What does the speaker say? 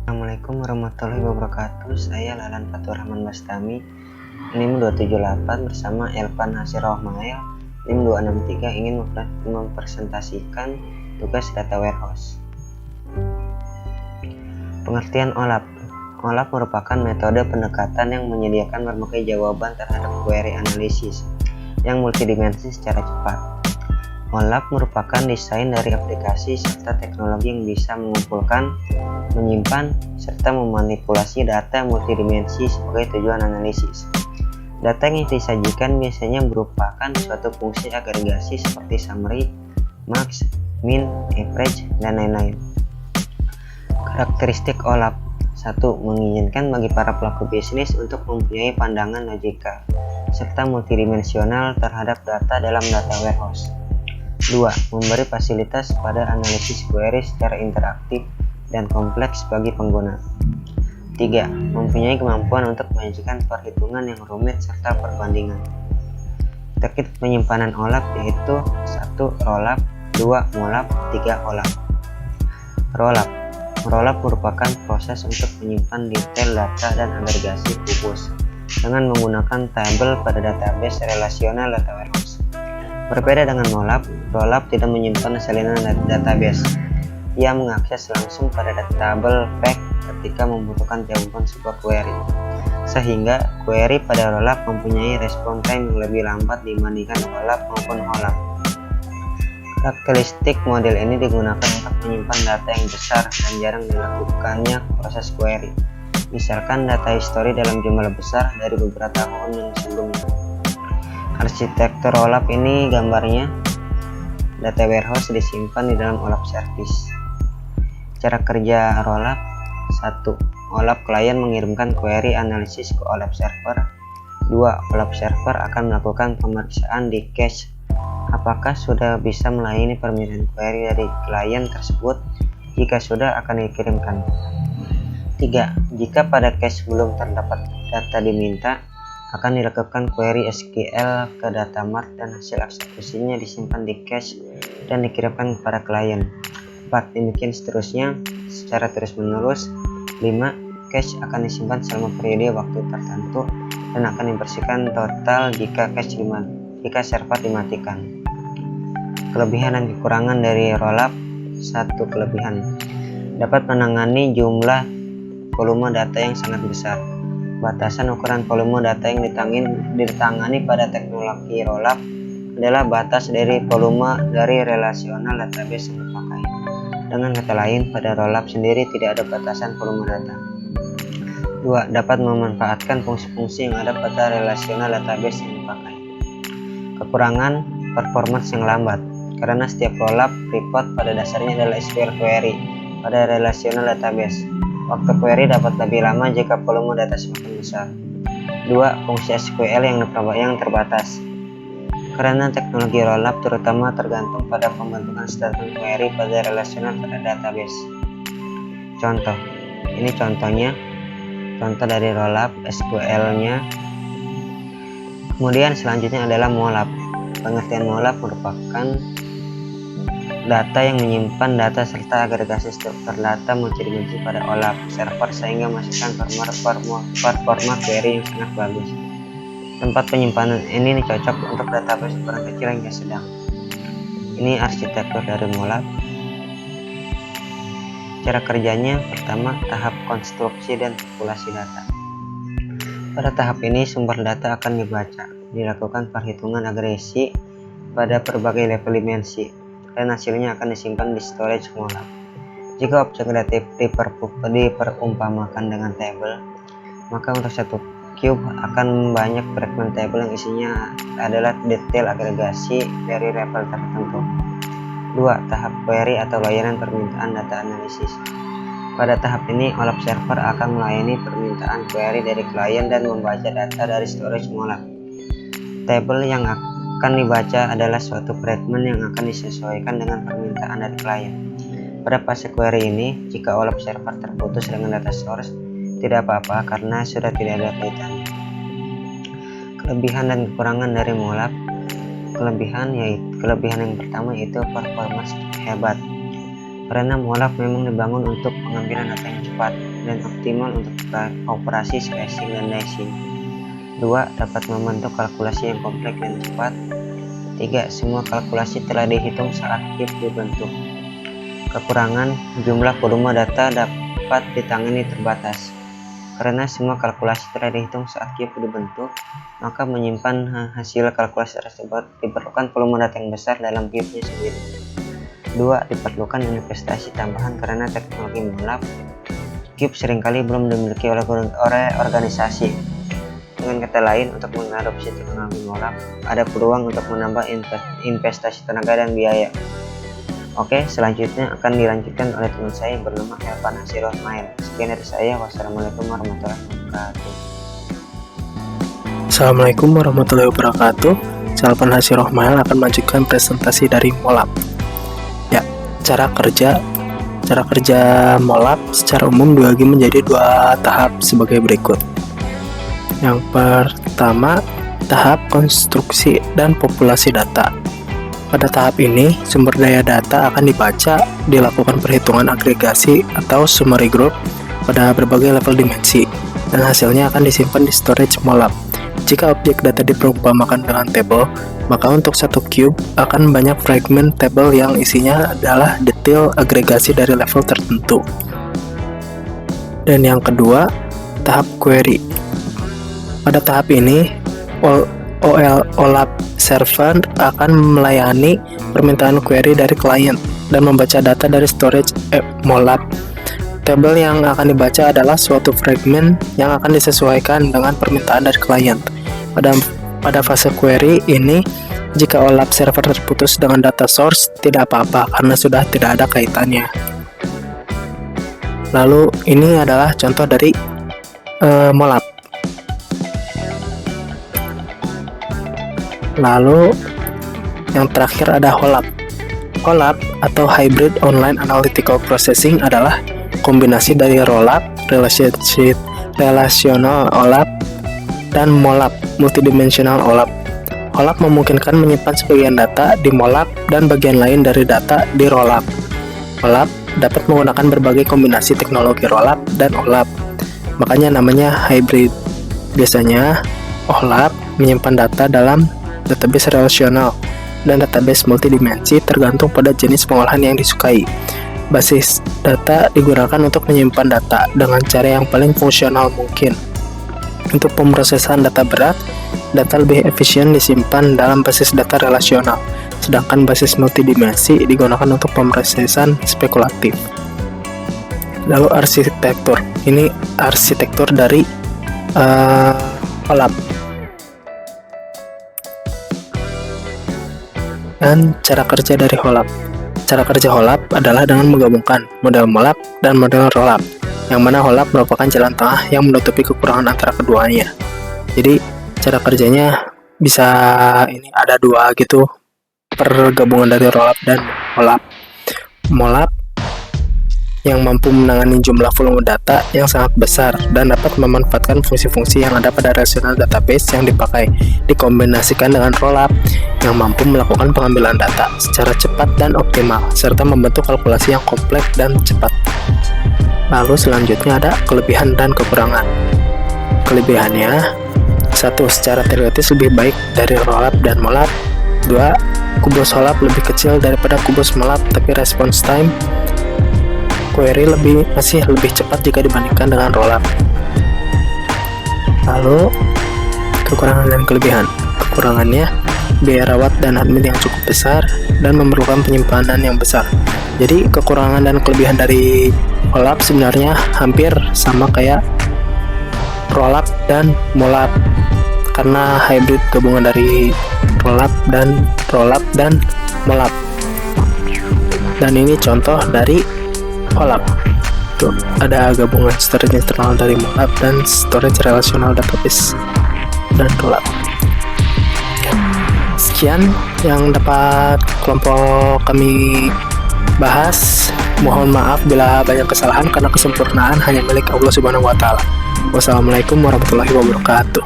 Assalamualaikum warahmatullahi wabarakatuh. Saya Lalan Fatur Rahman Bastami, NIM 278 bersama Elvan Nasir Rohmael NIM 263 ingin mempresentasikan tugas data warehouse. Pengertian OLAP. OLAP merupakan metode pendekatan yang menyediakan berbagai jawaban terhadap query analisis yang multidimensi secara cepat. OLAP merupakan desain dari aplikasi serta teknologi yang bisa mengumpulkan, menyimpan, serta memanipulasi data multidimensi sebagai tujuan analisis. Data yang disajikan biasanya merupakan suatu fungsi agregasi seperti summary, max, min, average, dan lain-lain. Karakteristik OLAP. 1. Mengizinkan bagi para pelaku bisnis untuk mempunyai pandangan logika serta multidimensional terhadap data dalam data warehouse. 2. Memberi fasilitas pada analisis query secara interaktif dan kompleks bagi pengguna. 3. Mempunyai kemampuan untuk menyajikan perhitungan yang rumit serta perbandingan. Terkait penyimpanan OLAP yaitu 1. Rollup, 2. Mollup, 3. OLAP. Rollup. Rollup merupakan proses untuk menyimpan detail data dan agregasi kubus dengan menggunakan tabel pada database relasional data warehouse. Berbeda dengan mollup, rollup tidak menyimpan salinan database. Ia mengakses langsung pada tabel fact ketika membutuhkan jawaban sebuah query, sehingga query pada rollup mempunyai respon time yang lebih lambat dibandingkan rollup maupun OLAP. Karakteristik model ini digunakan untuk menyimpan data yang besar dan jarang dilakukannya proses query, misalkan data history dalam jumlah besar dari beberapa tahun yang sebelumnya. Arsitektur OLAP ini gambarnya. Data warehouse disimpan di dalam OLAP service. Cara kerja rollup. 1. OLAP klien mengirimkan query analisis ke OLAP server. 2. OLAP server akan melakukan pemeriksaan di cache apakah sudah bisa melayani permintaan query dari klien tersebut. Jika sudah, akan dikirimkan. 3. Jika pada cache belum terdapat data diminta, akan dilakukan query SQL ke data mart dan hasil eksekusinya disimpan di cache dan dikirimkan kepada klien. 4. Demikian seterusnya secara terus-menerus. 5. Cache akan disimpan selama periode waktu tertentu dan akan dibersihkan total jika server dimatikan. Kelebihan dan kekurangan dari rollup. 1. Kelebihan. Dapat menangani jumlah volume data yang sangat besar. Batasan ukuran volume data yang ditangani pada teknologi rollup adalah batas dari volume dari relasional database yang dipakai. Dengan kata lain, pada rollup sendiri tidak ada batasan volume data. 2. Dapat memanfaatkan fungsi-fungsi yang ada pada relasional database yang dipakai. Kekurangan, performance yang lambat, karena setiap rollup report pada dasarnya adalah SQL query pada relasional database. Waktu query dapat lebih lama jika volume data semakin besar. 2. Fungsi SQL yang terbatas. Karena teknologi rollup terutama tergantung pada pembentukan statement query pada relasional pada database. Contoh. Ini contohnya. Contoh dari rollup SQL-nya. Kemudian selanjutnya adalah mollup. Pengertian mollup merupakan data yang menyimpan data serta agregasi struktur data multidimensi pada OLAP server sehingga menghasilkan performa query yang sangat bagus. Tempat penyimpanan ini cocok untuk database ukuran kecil hingga sedang. Ini arsitektur dari mollup. Cara kerjanya, pertama, tahap konstruksi dan populasi data. Pada tahap ini sumber data akan dibaca, dilakukan perhitungan agresi pada berbagai level dimensi, dan hasilnya akan disimpan di storage mollup. Jika objek data diperumpamakan dengan tabel, maka untuk satu cube akan banyak fragment tabel yang isinya adalah detail agregasi dari level tertentu. 2. Tahap query atau layanan permintaan data analisis. Pada tahap ini, OLAP server akan melayani permintaan query dari klien dan membaca data dari storage mollup. Tabel yang akan dibaca adalah suatu fragment yang akan disesuaikan dengan permintaan dari klien. Pada fase query ini, jika OLAP server terputus dengan data source, tidak apa-apa karena sudah tidak ada kaitannya. Kelebihan dan kekurangan dari MOLAP. Kelebihan yang pertama yaitu performance hebat. Karena MOLAP memang dibangun untuk pengambilan data yang cepat dan optimal untuk operasi slicing dan dicing. 2. Dapat membentuk kalkulasi yang kompleks dan cepat. 3. Semua kalkulasi telah dihitung saat cube dibentuk. Kekurangan, jumlah volume data dapat ditangani terbatas. Karena semua kalkulasi telah dihitung saat cube dibentuk, maka menyimpan hasil kalkulasi tersebut diperlukan volume data yang besar dalam cube-nya sendiri. 2. Diperlukan investasi tambahan karena teknologi MOLAP cube seringkali belum dimiliki oleh organisasi. Dengan kata lain, untuk mengadopsi teknologi MOLAP, ada peluang untuk menambah investasi tenaga dan biaya. Oke, selanjutnya akan dilanjutkan oleh teman saya bernama Elvan Hasirosmail. Sekian dari saya. Wassalamualaikum warahmatullahi wabarakatuh. Assalamualaikum warahmatullahi wabarakatuh. Saya Elvan Hasirosmail akan melanjutkan presentasi dari MOLAP. Ya, cara kerja MOLAP secara umum dibagi menjadi 2 tahap sebagai berikut. Yang pertama, tahap konstruksi dan populasi data. Pada tahap ini, sumber daya data akan dibaca, dilakukan perhitungan agregasi atau summary group pada berbagai level dimensi, dan hasilnya akan disimpan di storage MOLAP. Jika objek data diperumpamakan dengan table, maka untuk satu cube akan banyak fragmen table yang isinya adalah detail agregasi dari level tertentu. Dan yang kedua, tahap query. Pada tahap ini, OLAP server akan melayani permintaan query dari klien dan membaca data dari storage MOLAP. Tabel yang akan dibaca adalah suatu fragmen yang akan disesuaikan dengan permintaan dari klien. Pada fase query ini, jika OLAP server terputus dengan data source, tidak apa-apa karena sudah tidak ada kaitannya. Lalu ini adalah contoh dari MOLAP. Lalu yang terakhir ada HOLAP. HOLAP atau Hybrid Online Analytical Processing adalah kombinasi dari ROLAP, Relational OLAP, dan MOLAP, Multidimensional OLAP. HOLAP memungkinkan menyimpan sebagian data di MOLAP dan bagian lain dari data di ROLAP. HOLAP dapat menggunakan berbagai kombinasi teknologi ROLAP dan OLAP, makanya namanya hybrid. Biasanya, OLAP menyimpan data dalam database relasional dan database multidimensi tergantung pada jenis pengolahan yang disukai. Basis data digunakan untuk menyimpan data dengan cara yang paling fungsional mungkin. Untuk pemrosesan data berat, data lebih efisien disimpan dalam basis data relasional, sedangkan basis multidimensi digunakan untuk pemrosesan spekulatif. Lalu arsitektur. Ini arsitektur dari OLAP. Dan cara kerja dari HOLAP. Cara kerja HOLAP adalah dengan menggabungkan model MOLAP dan model ROLAP, yang mana HOLAP merupakan jalan tengah yang menutupi kekurangan antara keduanya. Jadi cara kerjanya bisa ini ada 2 gitu, pergabungan dari ROLAP dan HOLAP. MOLAP yang mampu menangani jumlah volume data yang sangat besar dan dapat memanfaatkan fungsi-fungsi yang ada pada relational database yang dipakai, dikombinasikan dengan ROLAP yang mampu melakukan pengambilan data secara cepat dan optimal, serta membentuk kalkulasi yang kompleks dan cepat. Lalu selanjutnya ada kelebihan dan kekurangan. Kelebihannya, 1. Secara teoretis lebih baik dari ROLAP dan MOLAP. 2. Kubus HOLAP lebih kecil daripada kubus MOLAP, tapi response time query masih lebih cepat jika dibandingkan dengan ROLAP. Lalu kekurangan dan kelebihan. Kekurangannya, biaya rawat dan admin yang cukup besar dan memerlukan penyimpanan yang besar. Jadi kekurangan dan kelebihan dari HOLAP sebenarnya hampir sama kayak ROLAP dan MOLAP, karena hybrid gabungan dari ROLAP dan MOLAP. Dan ini contoh dari HOLAP. Tuh, ada gabungan storage internal dari MOLAP dan storage relational database dan ROLAP. Sekian yang dapat kelompok kami bahas. Mohon maaf bila banyak kesalahan karena kesempurnaan hanya milik Allah Subhanahu wa taala. Wassalamualaikum warahmatullahi wabarakatuh.